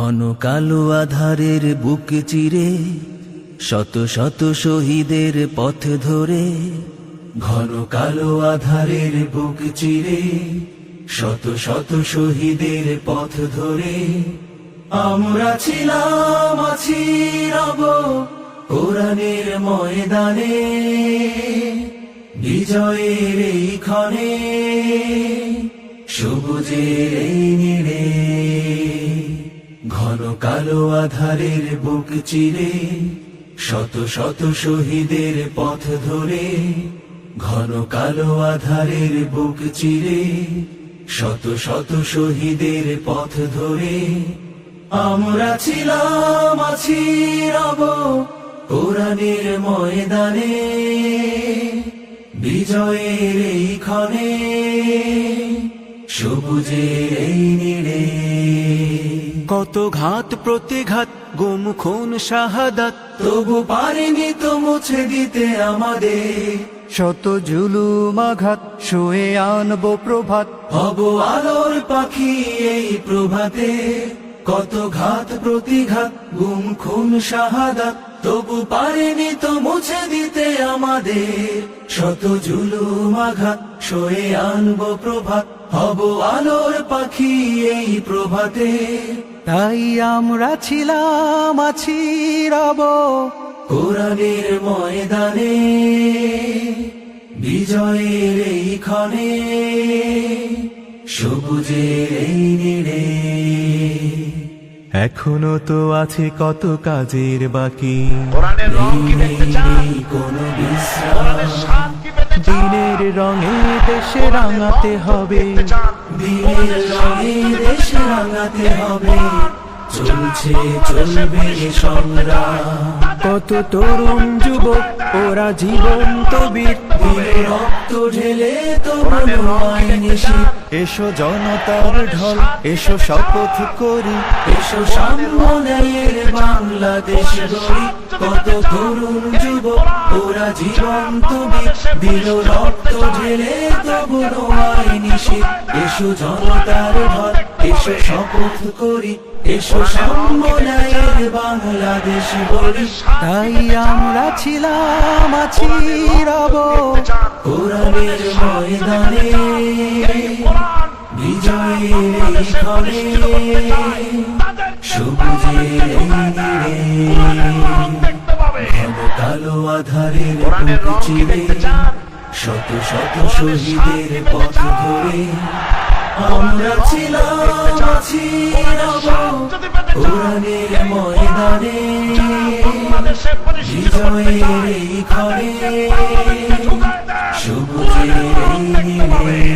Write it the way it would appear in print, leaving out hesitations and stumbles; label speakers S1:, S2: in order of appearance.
S1: ঘন কালো আধারের বুক চিরে শত শত শহীদের পথ ধরে, ঘন কালো আধারের বুক চিরে শত শত শহীদের পথ ধরে আমরা ছিলাম, আছি, রব কোরআনের ময়দানে, বিজয়ের এই ক্ষণে, সবুজের এই নীড়ে। ঘন কালো আধারের বুক চিরে শত শত শহীদের পথ ধরে, ঘন কালো আধারের বুক চিরে শত শত শহীদের পথ ধরে আমরা ছিলাম, আছি, রব কোরআনের ময়দানে, বিজয়ের এই ক্ষণে, সবুজের এই নীড়ে।
S2: কত ঘাত প্রতিঘাত, গুম খুন শাহাদাত,
S1: তবু পারিনি তো মুছে দিতে আমাদের
S2: শত জুলুম আঘাত, শুয়ে আনবো প্রভাত,
S1: হব আলোর পাখি এই প্রভাতে। কত ঘাত প্রতিঘাত, গুম খুন শাহাদাত, তবু পারিনি তো মুছে দিতে আমাদের শত জুলুম আঘাত, সয়ে আনবো প্রভাত, হব আলোর পাখি এই প্রভাতে।
S2: তাই আমরা ছিলাম, আছি, রব
S1: কোরআনের ময়দানে, বিজয়ের এই ক্ষণে, সবুজের এই নীড়ে।
S2: এখনো তো আছে কত কাজের বাকি,
S1: নেই কোনো বিশ্রাম,
S2: দিনের রঙে দেশে রাঙাতে হবে,
S1: দিনের রঙে দেশ রাঙাতে হবে, চলছে চলবে সংগ্রাম।
S2: কত তরুণ যুবক ওরা জীবন্ত বীর,
S1: দিলে রক্ত ঢেলে তো আইনি শীত।
S2: এসো জনতার ঢল, এসো শপথ করি,
S1: এসো সাম্যের বাংলাদেশ গড়ি। কত তরুণ যুবক ওরা জীবন্ত বীর, দিল রক্ত ঢেলে তবু আইনি শীত। এসো জনতার ঢল, এসো শপথ করি, এসো সাম্যের বাংলাদেশ গড়ি।
S2: তাই আমরা ছিলাম, আছি, রব
S1: কোরআনের ময়দানে, বিজয়ের এই ক্ষণে, সবুজের এই নীড়ে। ঘন কালো আধারের বুক চিরে শত শত শহীদের পথ ধরে আমরা ছিলাম, আছি, রব কোরআনের ময়দানে, বিজয়ের এই ক্ষণে, সবুজের এই নীড়ে।